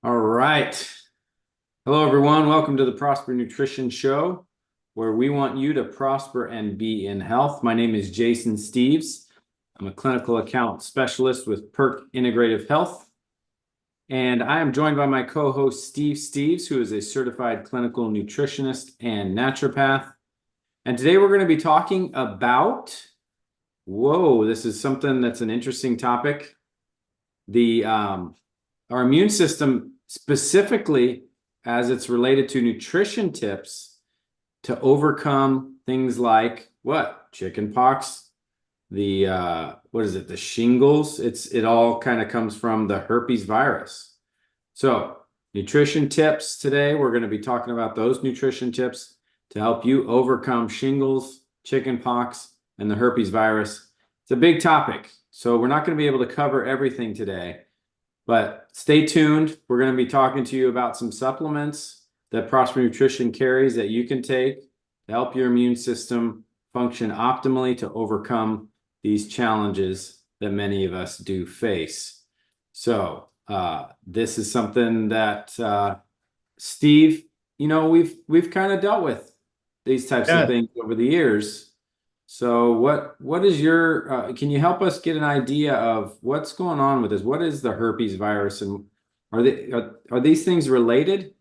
All right. Hello, everyone. Welcome to the Prosper Nutrition Show, where we want you to prosper and be in health. My name is Jason Steves. I'm a clinical account specialist with Perk Integrative Health. And I am joined by my co-host, Steve Steves, who is a certified clinical nutritionist and naturopath. And today we're going to be talking about, this is something that's an interesting topic. Our immune system, specifically as it's related to nutrition tips to overcome things like chickenpox, the shingles. It all kind of comes from the herpes virus. So nutrition tips today, we're going to be talking about those nutrition tips to help you overcome shingles, chickenpox, and the herpes virus. It's a big topic, so we're not going to be able to cover everything today. But stay tuned. We're going to be talking to you about some supplements that Prosper Nutrition carries that you can take to help your immune system function optimally to overcome these challenges that many of us do face. So this is something that Steve, we've kind of dealt with these types of things over the years. So what is your, can you help us get an idea of what's going on with this? What is the herpes virus, and are these things related?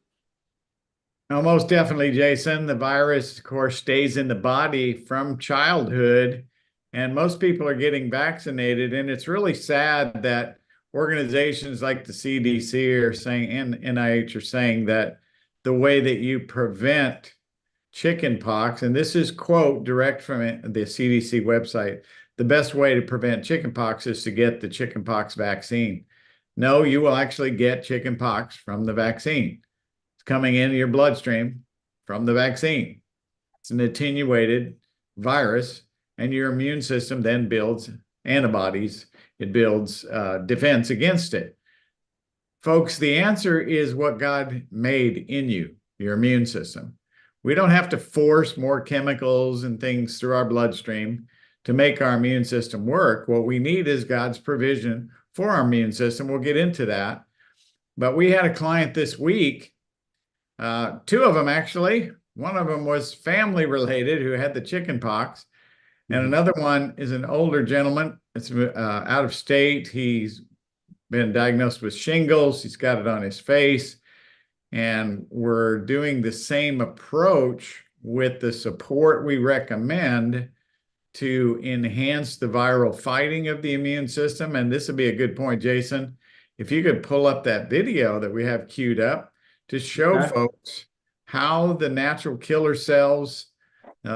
No, most definitely, Jason. The virus, of course, stays in the body from childhood, and most people are getting vaccinated. And it's really sad that organizations like the CDC are saying, and NIH are saying that the way that you prevent chickenpox, and this is quote direct from the CDC website, the best way to prevent chickenpox is to get the chickenpox vaccine. No, you will actually get chickenpox from the vaccine. It's coming into your bloodstream from the vaccine. It's an attenuated virus, and your immune system then builds antibodies. It builds defense against it. Folks, the answer is what God made in you, your immune system. We don't have to force more chemicals and things through our bloodstream to make our immune system work. What we need is God's provision for our immune system. We'll get into that. But we had a client this week, two of them actually. One of them was family related who had the chickenpox. And another one is an older gentleman. It's out of state. He's been diagnosed with shingles. He's got it on his face. And we're doing the same approach with the support we recommend to enhance the viral fighting of the immune system. And this would be a good point, Jason. If you could pull up that video that we have queued up to show folks how the natural killer cells,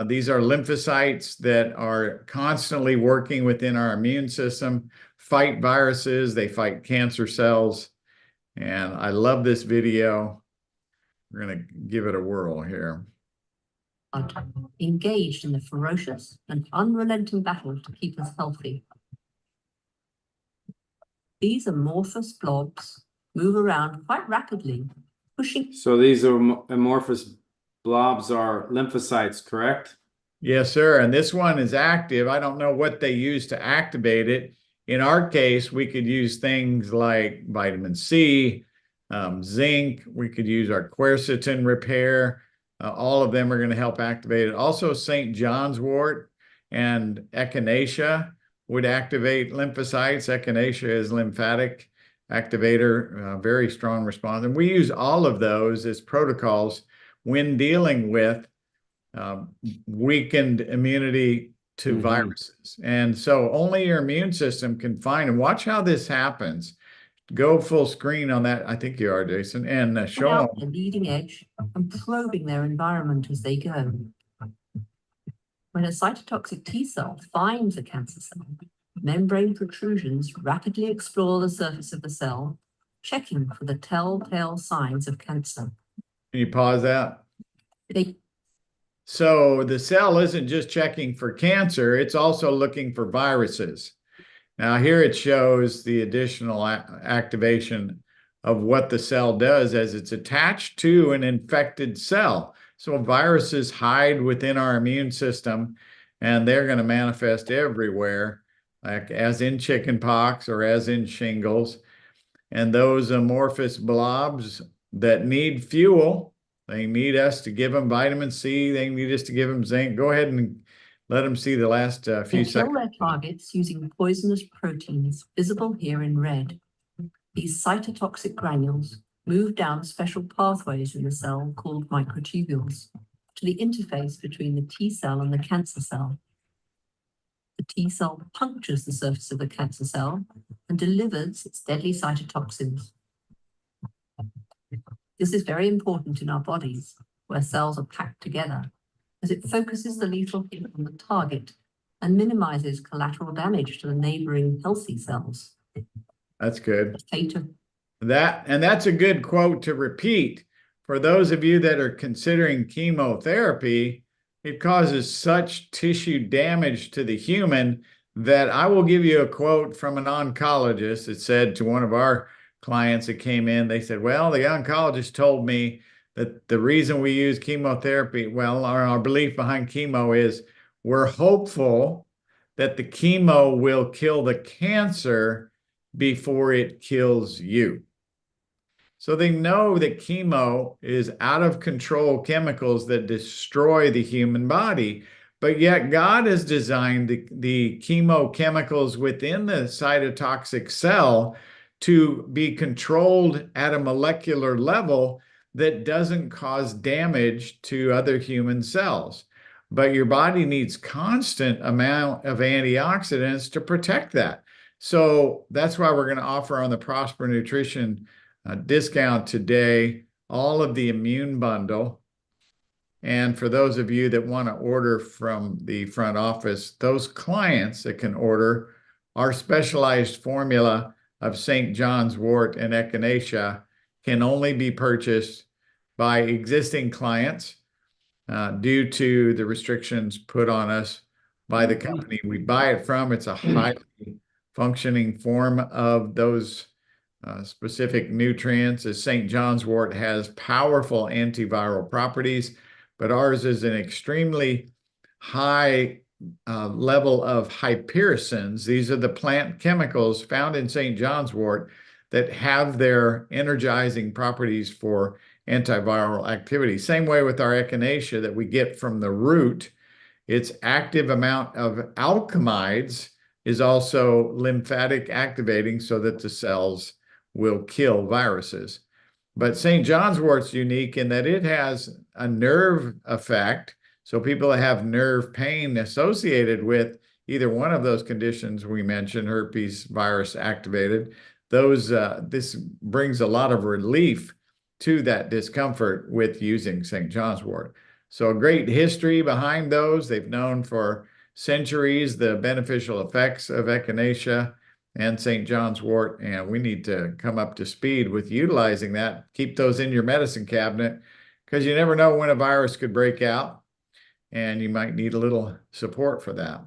these are lymphocytes that are constantly working within our immune system, fight viruses, they fight cancer cells. And I love this video. We're going to give it a whirl here. Engaged in the ferocious and unrelenting battle to keep us healthy. These amorphous blobs move around quite rapidly, pushing. So these amorphous blobs are lymphocytes, correct? Yes, sir. And this one is active. I don't know what they use to activate it. In our case, we could use things like vitamin C, zinc. We could use our quercetin repair. All of them are going to help activate it. Also, St. John's wort and echinacea would activate lymphocytes. Echinacea is lymphatic activator, very strong response. And we use all of those as protocols when dealing with weakened immunity to viruses. And so only your immune system can find, and watch how this happens. Go full screen on that. I think you are, Jason, and show them the leading edge and probing their environment as they go. When a cytotoxic T cell finds a cancer cell, membrane protrusions rapidly explore the surface of the cell, checking for the telltale signs of cancer. Can you pause that? So the cell isn't just checking for cancer, it's also looking for viruses. Now here it shows the additional activation of what the cell does as it's attached to an infected cell. So viruses hide within our immune system, and they're going to manifest everywhere, like as in chickenpox or as in shingles. And those amorphous blobs that need fuel, they need us to give them vitamin C, they need us to give them zinc. Go ahead and let them see the last few They kill seconds. their targets using poisonous proteins, visible here in red. These cytotoxic granules move down special pathways in the cell called microtubules to the interface between the T cell and the cancer cell. The T cell punctures the surface of the cancer cell and delivers its deadly cytotoxins. This is very important in our bodies, where cells are packed together, as it focuses the lethal hit on the target and minimizes collateral damage to the neighboring healthy cells. That's good. The fate of That's a good quote to repeat for those of you that are considering chemotherapy. It causes such tissue damage to the human that I will give you a quote from an oncologist. It said to one of our clients that came in, they said, well, the oncologist told me that the reason we use chemotherapy, well, our belief behind chemo is we're hopeful that the chemo will kill the cancer before it kills you. So they know that chemo is out of control chemicals that destroy the human body. But yet God has designed the chemochemicals within the cytotoxic cell to be controlled at a molecular level that doesn't cause damage to other human cells. But your body needs constant amount of antioxidants to protect that. So that's why we're going to offer on the Prosper Nutrition discount today, all of the immune bundle. And for those of you that want to order from the front office, those clients that can order our specialized formula of St. John's wort and echinacea can only be purchased by existing clients due to the restrictions put on us by the company we buy it from. It's a highly functioning form of those specific nutrients, as St. John's wort has powerful antiviral properties, but ours is an extremely high level of hypericins. These are the plant chemicals found in St. John's wort that have their energizing properties for antiviral activity. Same way with our echinacea that we get from the root. Its active amount of alkamides is also lymphatic activating so that the cells will kill viruses. But St. John's wort's unique in that it has a nerve effect. So people that have nerve pain associated with either one of those conditions we mentioned, herpes virus activated, this brings a lot of relief to that discomfort with using St. John's wort. So a great history behind those. They've known for centuries the beneficial effects of echinacea and St. John's wort, and we need to come up to speed with utilizing that. Keep those in your medicine cabinet because you never know when a virus could break out and you might need a little support for that.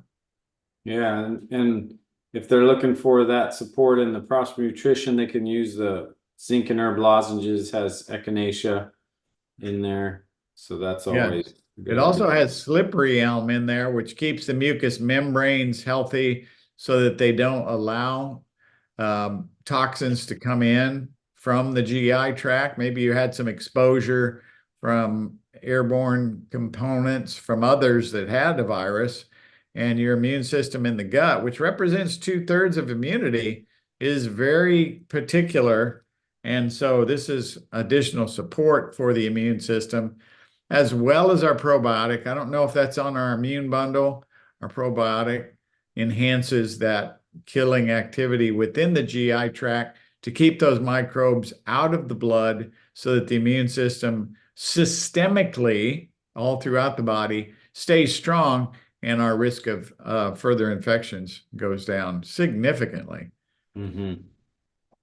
Yeah, and if they're looking for that support in the Prosper Nutrition, they can use the zinc and herb lozenges, has echinacea in there. So that's always It also has slippery elm in there, which keeps the mucous membranes healthy so that they don't allow toxins to come in from the GI tract. Maybe you had some exposure from airborne components from others that had the virus, and your immune system in the gut, which represents 2/3 of immunity, is very particular. And so this is additional support for the immune system, as well as our probiotic. I don't know if that's on our immune bundle. Our probiotic enhances that killing activity within the GI tract to keep those microbes out of the blood so that the immune system systemically all throughout the body stays strong and our risk of further infections goes down significantly. Mm-hmm.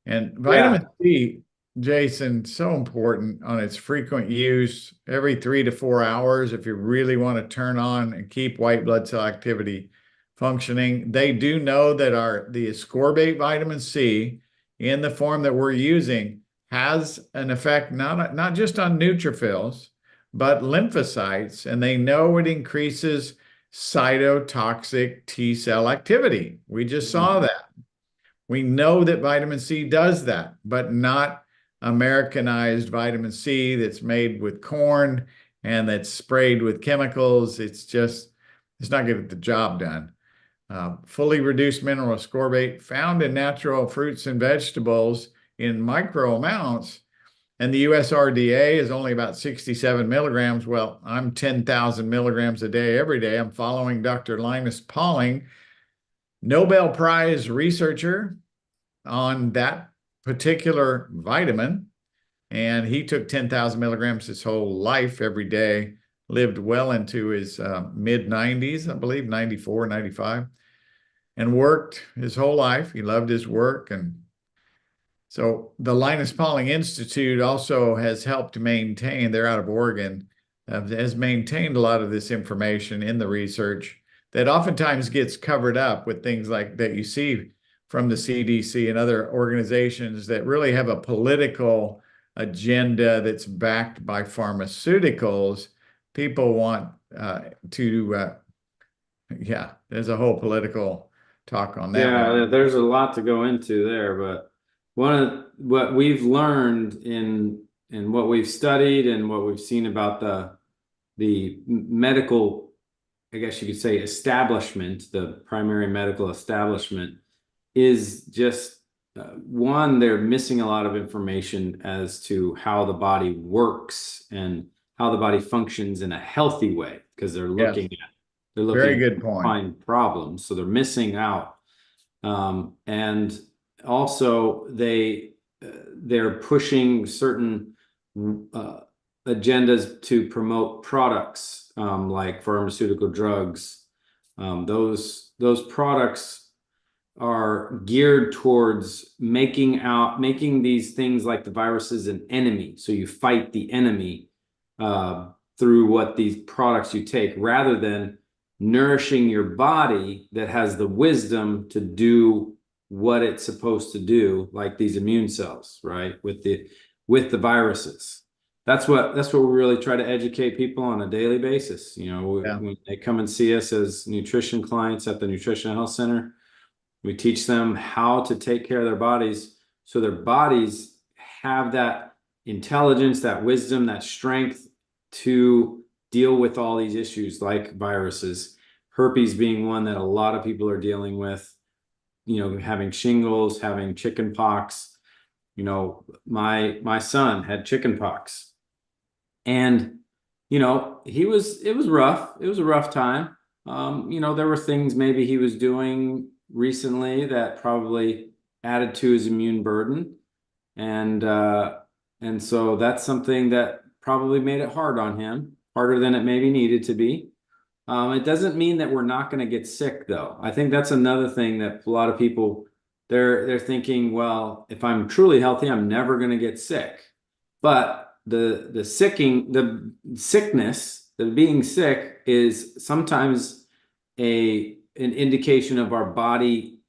And vitamin C, Jason, so important on its frequent use every 3 to 4 hours if you really want to turn on and keep white blood cell activity functioning. They do know that the ascorbate vitamin C in the form that we're using has an effect not just on neutrophils, but lymphocytes, and they know it increases cytotoxic T cell activity. We just saw that. We know that vitamin C does that, but not Americanized vitamin C that's made with corn and that's sprayed with chemicals. It's not getting the job done. Fully reduced mineral ascorbate found in natural fruits and vegetables in micro amounts. And the USRDA is only about 67 milligrams. Well, I'm 10,000 milligrams a day every day. I'm following Dr. Linus Pauling, Nobel Prize researcher on that particular vitamin. And he took 10,000 milligrams his whole life every day, lived well into his mid 90s, I believe, 94, 95, and worked his whole life. He loved his work. And so the Linus Pauling Institute also has helped maintain, they're out of Oregon, has maintained a lot of this information in the research that oftentimes gets covered up with things like that you see from the CDC and other organizations that really have a political agenda that's backed by pharmaceuticals. People want yeah, there's a whole political talk on that one. Yeah, there's a lot to go into there, but one of what we've learned in what we've studied and what we've seen about the medical, I guess you could say, establishment, the primary medical establishment, is just one, they're missing a lot of information as to how the body works and how the body functions in a healthy way, because they're looking Yes. at they're looking Very good to point. find problems, so they're missing out. And also they're pushing certain agendas to promote products like pharmaceutical drugs. Those products are geared towards making these things like the viruses an enemy. So you fight the enemy through what these products you take, rather than nourishing your body that has the wisdom to do what it's supposed to do, like these immune cells, right? With the viruses. That's what we really try to educate people on a daily basis. You know, Yeah. when they come and see us as nutrition clients at the Nutrition Health Center, we teach them how to take care of their bodies so their bodies have that intelligence, that wisdom, that strength to deal with all these issues like viruses, herpes being one that a lot of people are dealing with, you know, having shingles, having chickenpox. You know, my son had chickenpox, and you know, it was rough. It was a rough time. You know, there were things maybe he was doing recently that probably added to his immune burden, and so that's something that probably made it hard on him, harder than it maybe needed to be. It doesn't mean that we're not going to get sick, though. I think that's another thing that a lot of people, they're thinking, well, if I'm truly healthy, I'm never going to get sick. But the sickness, the being sick, is sometimes an indication of our body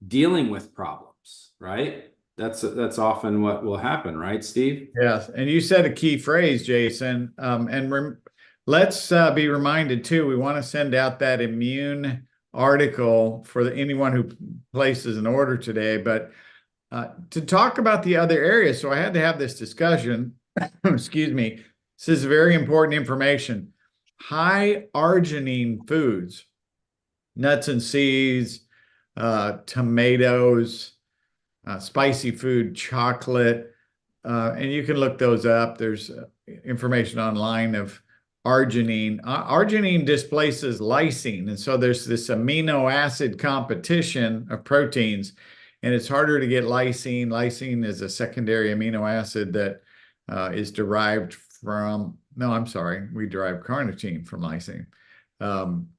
dealing with problems, right? That's often what will happen, right, Steve? Yes, and you said a key phrase, Jason. Let's be reminded too. We want to send out that immune article for anyone who places an order today. But to talk about the other areas, so I had to have this discussion. Excuse me. This is very important information. High arginine foods, nuts and seeds, tomatoes, spicy food, chocolate, and you can look those up. There's information online of arginine. Arginine displaces lysine, and so there's this amino acid competition of proteins, and it's harder to get lysine. Lysine is a secondary amino acid that is derived from, no, I'm sorry, we derive carnitine from lysine.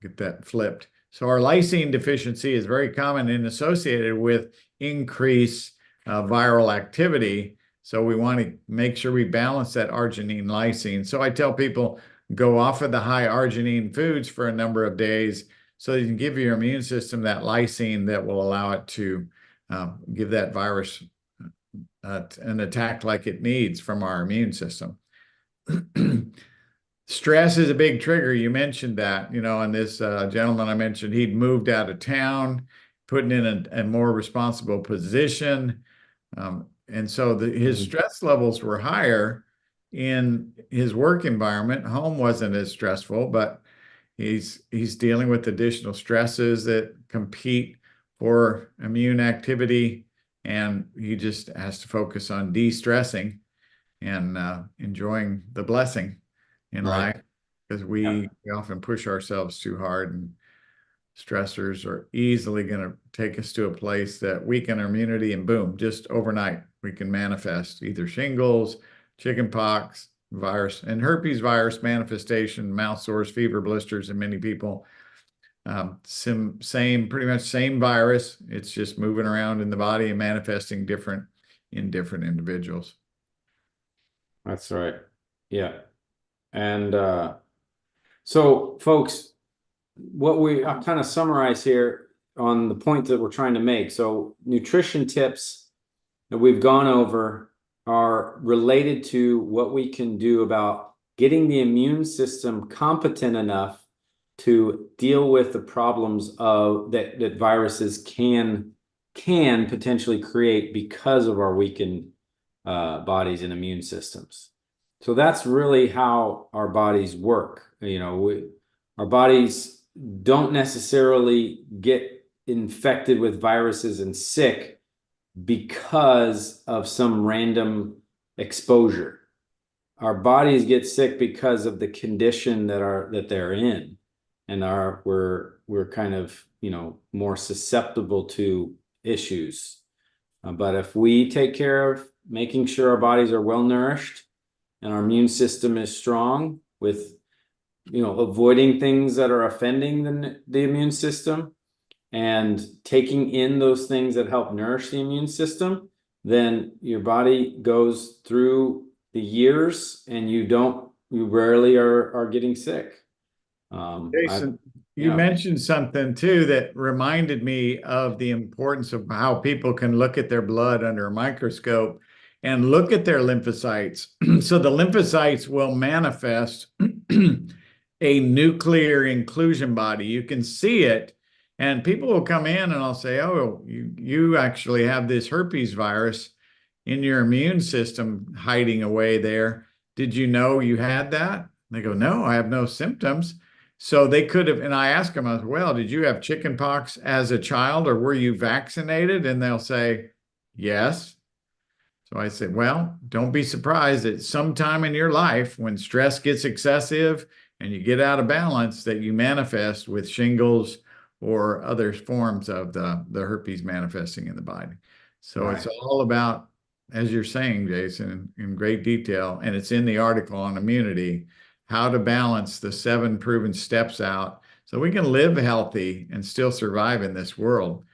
Get that flipped. So our lysine deficiency is very common and associated with increased viral activity. So we want to make sure we balance that arginine lysine. So I tell people, go off of the high arginine foods for a number of days so you can give your immune system that lysine that will allow it to give that virus an attack like it needs from our immune system. Stress is a big trigger. You mentioned that, you know, and this gentleman I mentioned, he'd moved out of town, put in a more responsible position. And so his stress levels were higher in his work environment. Home wasn't as stressful, but he's dealing with additional stresses that compete for immune activity, and he just has to focus on de-stressing and enjoying the blessing in Right. life, because we often push ourselves too hard, and stressors are easily going to take us to a place that weaken our immunity, and boom, just overnight we can manifest either shingles, chickenpox, virus, and herpes virus manifestation, mouth sores, fever, blisters in many people. Pretty much same virus. It's just moving around in the body and manifesting different in different individuals. That's right. Yeah. And so folks, I'll kind of summarize here on the point that we're trying to make. So nutrition tips that we've gone over are related to what we can do about getting the immune system competent enough to deal with the problems that viruses can potentially create because of our weakened bodies and immune systems. So that's really how our bodies work. Our bodies don't necessarily get infected with viruses and sick because of some random exposure. Our bodies get sick because of the condition that they're in, and we're kind of more susceptible to issues. But if we take care of making sure our bodies are well nourished and our immune system is strong, with avoiding things that are offending the immune system and taking in those things that help nourish the immune system, then your body goes through the years and you rarely are getting sick. Jason, you mentioned something too that reminded me of the importance of how people can look at their blood under a microscope and look at their lymphocytes. So the lymphocytes will manifest a nuclear inclusion body. You can see it, and people will come in and I'll say, oh, you actually have this herpes virus in your immune system hiding away there. Did you know you had that? They go, no, I have no symptoms. So they could have, and I ask them as well, did you have chickenpox as a child, or were you vaccinated? And they'll say, yes. So I said, well, don't be surprised that sometime in your life, when stress gets excessive and you get out of balance, that you manifest with shingles or other forms of the herpes manifesting in the body. So It's all about, as you're saying, Jason, in great detail, and it's in the article on immunity, how to balance the 7 proven steps out so we can live healthy and still survive in this world.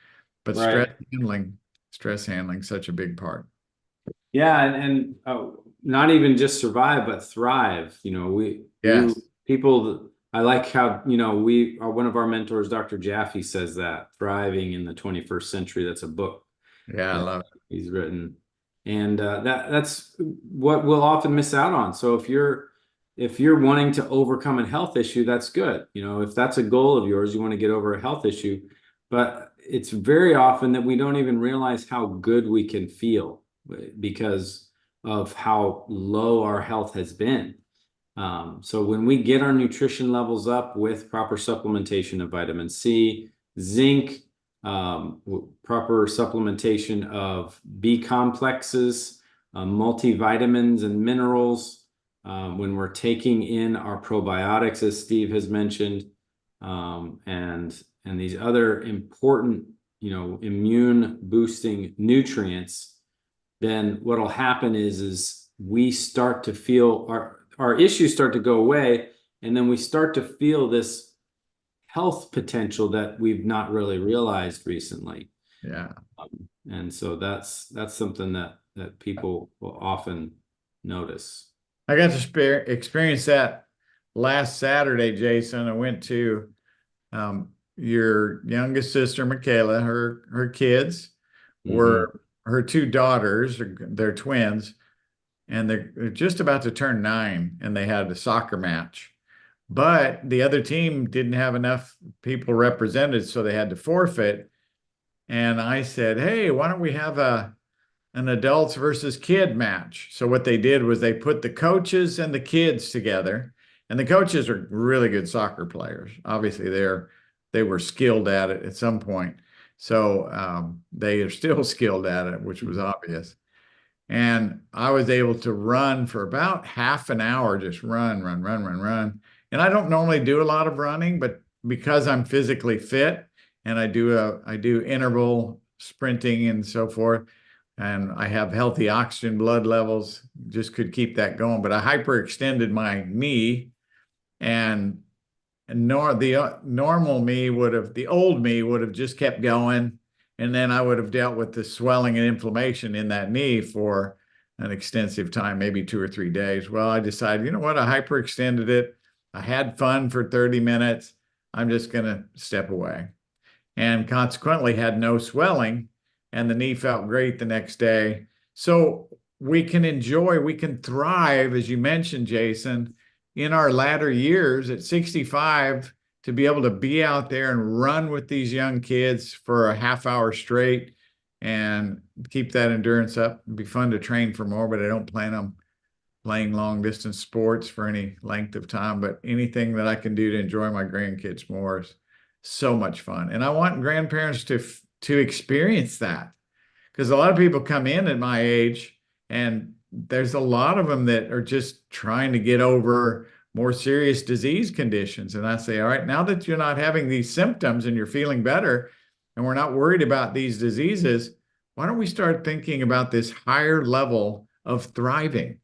But stress handling, such a big part. Yeah, and not even just survive, but thrive. People. I like how one of our mentors, Dr. Jaffe, says that thriving in the 21st century. That's a book. Yeah, I love it. He's written, and that's what we'll often miss out on. So if you're wanting to overcome a health issue, that's good. If that's a goal of yours, you want to get over a health issue, but it's very often that we don't even realize how good we can feel because of how low our health has been. So when we get our nutrition levels up with proper supplementation of vitamin C, zinc, proper supplementation of B complexes, multivitamins and minerals, when we're taking in our probiotics, as Steve has mentioned, and these other important, immune boosting nutrients, then what'll happen is we start to feel our issues start to go away, and then we start to feel this health potential that we've not really realized recently. Yeah. And so that's something that people will often notice. I got to experience that last Saturday, Jason. I went to your youngest sister, Michaela. Her kids were her 2 daughters. They're twins, and they're just about to turn 9, and they had a soccer match. But the other team didn't have enough people represented, so they had to forfeit. And I said, hey, why don't we have an adults versus kid match? So what they did was they put the coaches and the kids together. And the coaches are really good soccer players. Obviously, they were skilled at it at some point. So they are still skilled at it, which was obvious. And I was able to run for about half an hour, just run, run, run, run, run. And I don't normally do a lot of running, but because I'm physically fit and I do interval sprinting and so forth, and I have healthy oxygen blood levels, just could keep that going. But I hyperextended my knee, and the normal me would have, the old me would have just kept going, and then I would have dealt with the swelling and inflammation in that knee for an extensive time, maybe 2 or 3 days. Well, I decided, you know what, I hyperextended it. I had fun for 30 minutes. I'm just going to step away, and consequently had no swelling, and the knee felt great the next day. So we can thrive, as you mentioned, Jason, in our latter years at 65, to be able to be out there and run with these young kids for a half hour straight and keep that endurance up. It'd be fun to train for more, but I don't plan on playing long distance sports for any length of time. But anything that I can do to enjoy my grandkids more is so much fun. And I want grandparents to experience that, because a lot of people come in at my age, and there's a lot of them that are just trying to get over more serious disease conditions. And I say, all right, now that you're not having these symptoms and you're feeling better and we're not worried about these diseases, why don't we start thinking about this higher level of thriving?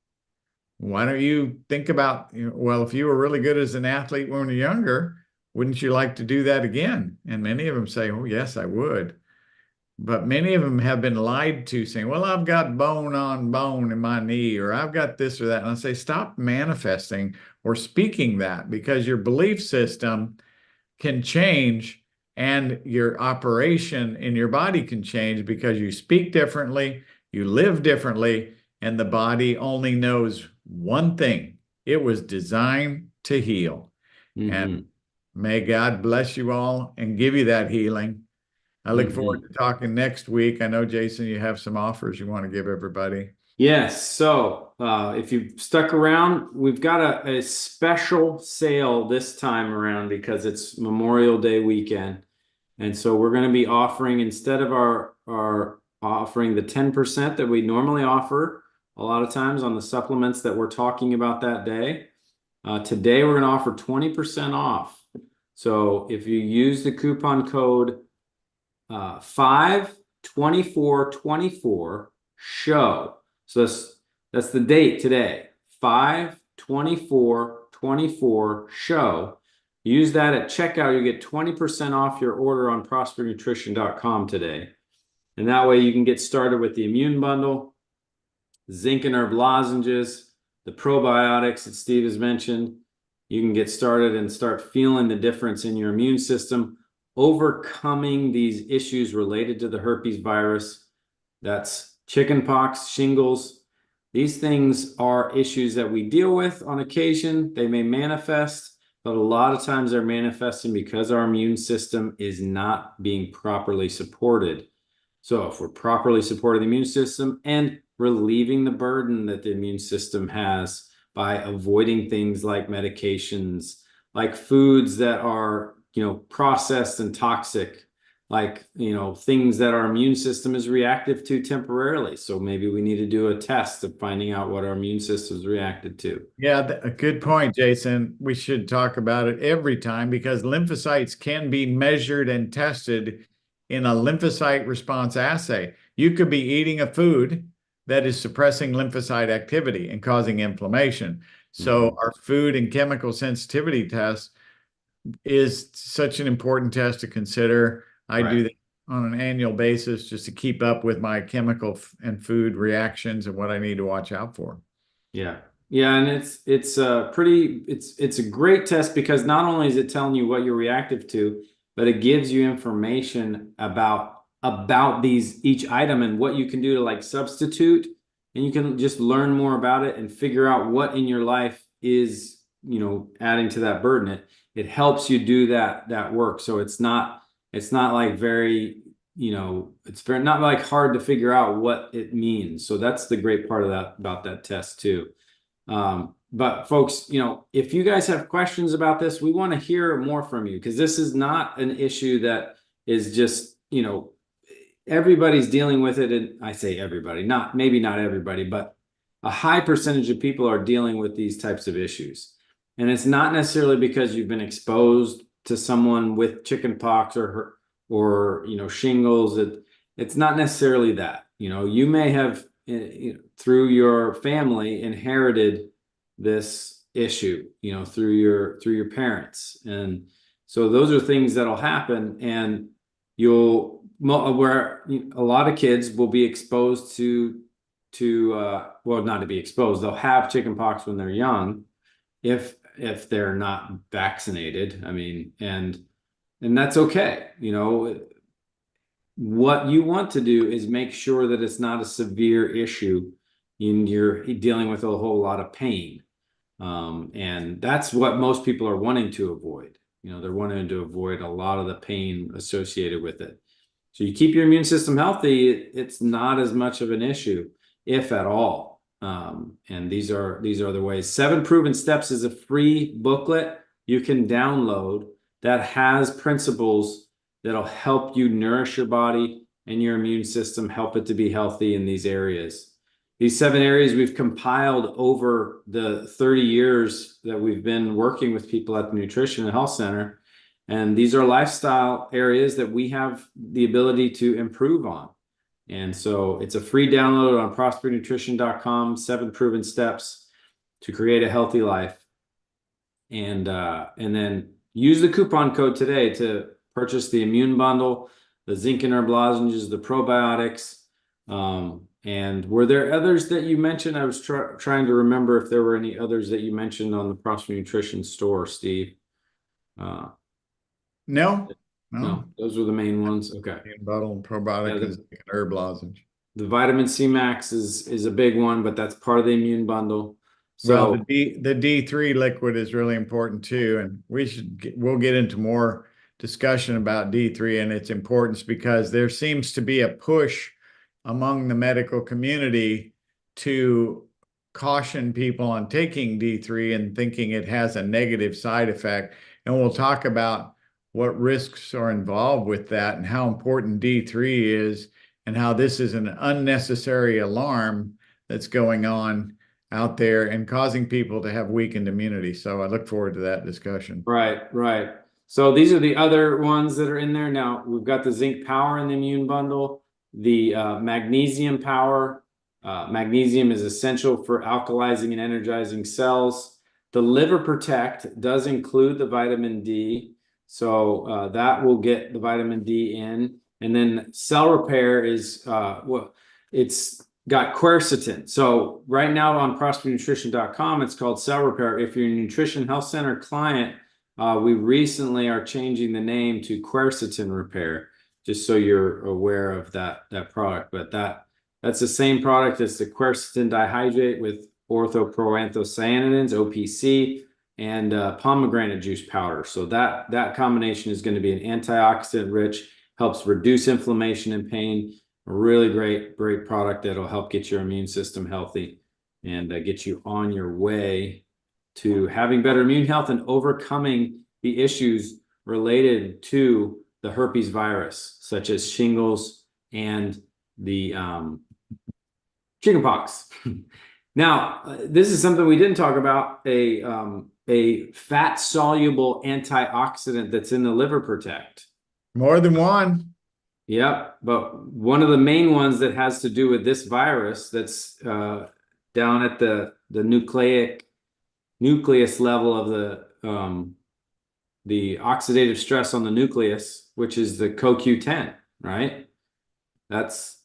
Why don't you think about, well, if you were really good as an athlete when you're younger, wouldn't you like to do that again? And many of them say, oh, yes, I would. But many of them have been lied to, saying, well, I've got bone on bone in my knee, or I've got this or that. And I say, stop manifesting or speaking that, because your belief system can change and your operation in your body can change, because you speak differently, you live differently, and the body only knows one thing. It was designed to heal. And may God bless you all and give you that healing. I look forward to talking next week. I know, Jason, you have some offers you want to give everybody. Yes. So if you've stuck around, we've got a special sale this time around because it's Memorial Day weekend. And so we're going to be offering, instead of our offering the 10% that we normally offer a lot of times on the supplements that we're talking about that day, today we're going to offer 20% off. So if you use the coupon code 52424 show. So that's the date today. 52424 show. Use that at checkout. You get 20% off your order on prospernutrition.com today. And that way you can get started with the immune bundle, zinc and herb lozenges, the probiotics that Steve has mentioned. You can get started and start feeling the difference in your immune system, overcoming these issues related to the herpes virus. That's chickenpox, shingles. These things are issues that we deal with on occasion. They may manifest, but a lot of times they're manifesting because our immune system is not being properly supported. So if we're properly supporting the immune system and relieving the burden that the immune system has by avoiding things like medications, like foods that are processed and toxic, like, things that our immune system is reactive to temporarily. So maybe we need to do a test of finding out what our immune system is reacted to. Yeah, a good point, Jason. We should talk about it every time, because lymphocytes can be measured and tested in a lymphocyte response assay. You could be eating a food that is suppressing lymphocyte activity and causing inflammation. So our food and chemical sensitivity test is such an important test to consider. I do that on an annual basis just to keep up with my chemical and food reactions and what I need to watch out for. Yeah. Yeah. And it's a great test, because not only is it telling you what you're reactive to, but it gives you information about each item and what you can do to like substitute, and you can just learn more about it and figure out what in your life is, adding to that burden. It helps you do that work. So it's not like very it's very not like hard to figure out what it means. So that's the great part of that about that test too. But folks, if you guys have questions about this, we want to hear more from you, because this is not an issue that is just, everybody's dealing with it. And I say everybody, maybe not everybody, but a high percentage of people are dealing with these types of issues. And it's not necessarily because you've been exposed to someone with chickenpox or shingles. It's not necessarily that. You may have through your family inherited this issue, through your parents. And so those are things that'll happen, and where a lot of kids will be exposed to well, not to be exposed, they'll have chickenpox when they're young if they're not vaccinated. I mean, and that's okay. What you want to do is make sure that it's not a severe issue and you're dealing with a whole lot of pain. And that's what most people are wanting to avoid. They're wanting to avoid a lot of the pain associated with it. So you keep your immune system healthy, it's not as much of an issue, if at all. And these are the ways. 7 Proven Steps is a free booklet you can download that has principles that'll help you nourish your body and your immune system, help it to be healthy in these areas. These 7 areas we've compiled over the 30 years that we've been working with people at the Nutrition and Health Center. And these are lifestyle areas that we have the ability to improve on. And so it's a free download on prospernutrition.com, 7 Proven Steps to create a healthy life. And then use the coupon code today to purchase the immune bundle, the zinc and herb lozenges, the probiotics. And were there others that you mentioned? I was trying to remember if there were any others that you mentioned on the Prosper Nutrition store, Steve. No, those were the main ones. Okay. Immune bundle and probiotic is an herb lozenge. The vitamin C Max is a big one, but that's part of the immune bundle. So well, the D3 liquid is really important too, and we'll get into more discussion about D3 and its importance, because there seems to be a push among the medical community to caution people on taking D3 and thinking it has a negative side effect. And we'll talk about what risks are involved with that and how important D3 is, and how this is an unnecessary alarm that's going on out there and causing people to have weakened immunity. So I look forward to that discussion. Right. So these are the other ones that are in there. Now we've got the zinc power in the immune bundle, the magnesium power. Magnesium is essential for alkalizing and energizing cells. The liver protect does include the vitamin D. So that will get the vitamin D in. And then cell repair is it's got quercetin. So right now on prospernutrition.com, it's called cell repair. If you're a Nutrition Health Center client, we recently are changing the name to quercetin repair, just so you're aware of that product. But that's the same product as the quercetin dihydrate with orthoproanthocyanidins, OPC, and pomegranate juice powder. So that combination is going to be an antioxidant rich, helps reduce inflammation and pain. A really great product that'll help get your immune system healthy and get you on your way to having better immune health and overcoming the issues related to the herpes virus, such as shingles and the chickenpox. Now, this is something we didn't talk about, a fat soluble antioxidant that's in the liver protect. More than one. Yep, but one of the main ones that has to do with this virus that's down at the nucleus level of the oxidative stress on the nucleus, which is the CoQ10, right? That's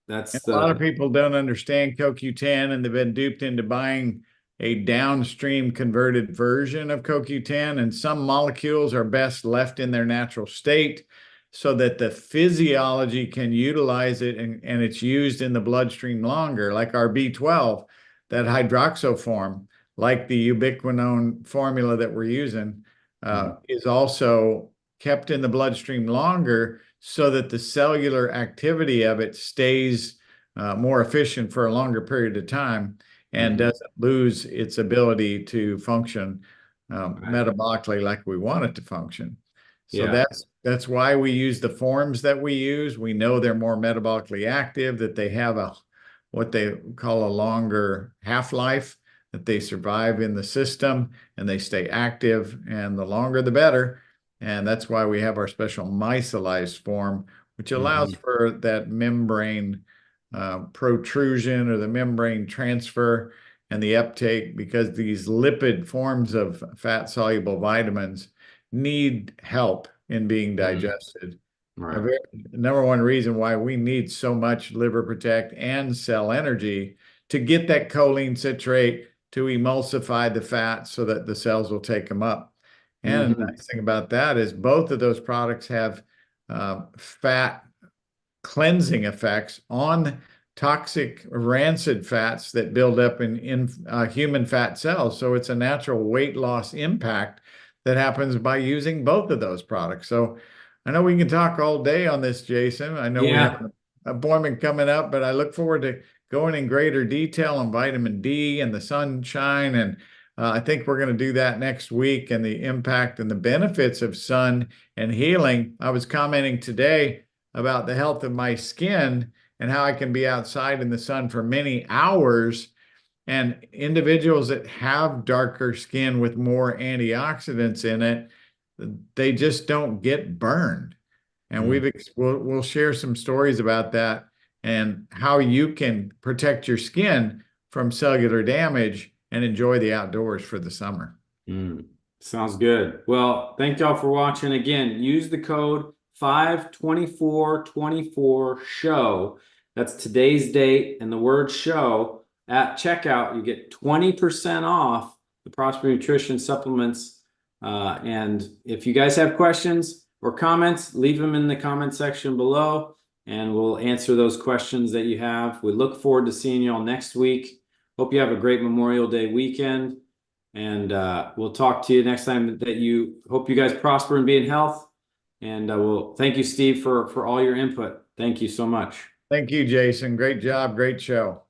a lot of people don't understand CoQ10, and they've been duped into buying a downstream converted version of CoQ10, and some molecules are best left in their natural state so that the physiology can utilize it, and it's used in the bloodstream longer, like our B12, that hydroxoform, like the ubiquinone formula that we're using, is also kept in the bloodstream longer so that the cellular activity of it stays more efficient for a longer period of time and doesn't lose its ability to function metabolically like we want it to function. So that's why we use the forms that we use. We know they're more metabolically active, that they have what they call a longer half-life, that they survive in the system and they stay active, and the longer the better. And that's why we have our special micellized form, which allows for that membrane protrusion or the membrane transfer and the uptake, because these lipid forms of fat-soluble vitamins need help in being digested. Right. Number one reason why we need so much liver protect and cell energy to get that choline citrate to emulsify the fat so that the cells will take them up. And the nice thing about that is both of those products have fat cleansing effects on toxic rancid fats that build up in human fat cells. So it's a natural weight loss impact that happens by using both of those products. So I know we can talk all day on this, Jason. I know we have an appointment coming up, but I look forward to going in greater detail on vitamin D and the sunshine. And I think we're going to do that next week, and the impact and the benefits of sun and healing. I was commenting today about the health of my skin and how I can be outside in the sun for many hours. And individuals that have darker skin with more antioxidants in it, they just don't get burned. And we'll share some stories about that and how you can protect your skin from cellular damage and enjoy the outdoors for the summer. Sounds good. Well, thank y'all for watching. Again, use the code 52424SHOW. That's today's date and the word show at checkout. You get 20% off the Prosper Nutrition supplements. And if you guys have questions or comments, leave them in the comment section below, and we'll answer those questions that you have. We look forward to seeing you all next week. Hope you have a great Memorial Day weekend, and we'll talk to you next time. Hope you guys prosper and be in health. And we'll thank you, Steve, for all your input. Thank you so much. Thank you, Jason. Great job. Great show.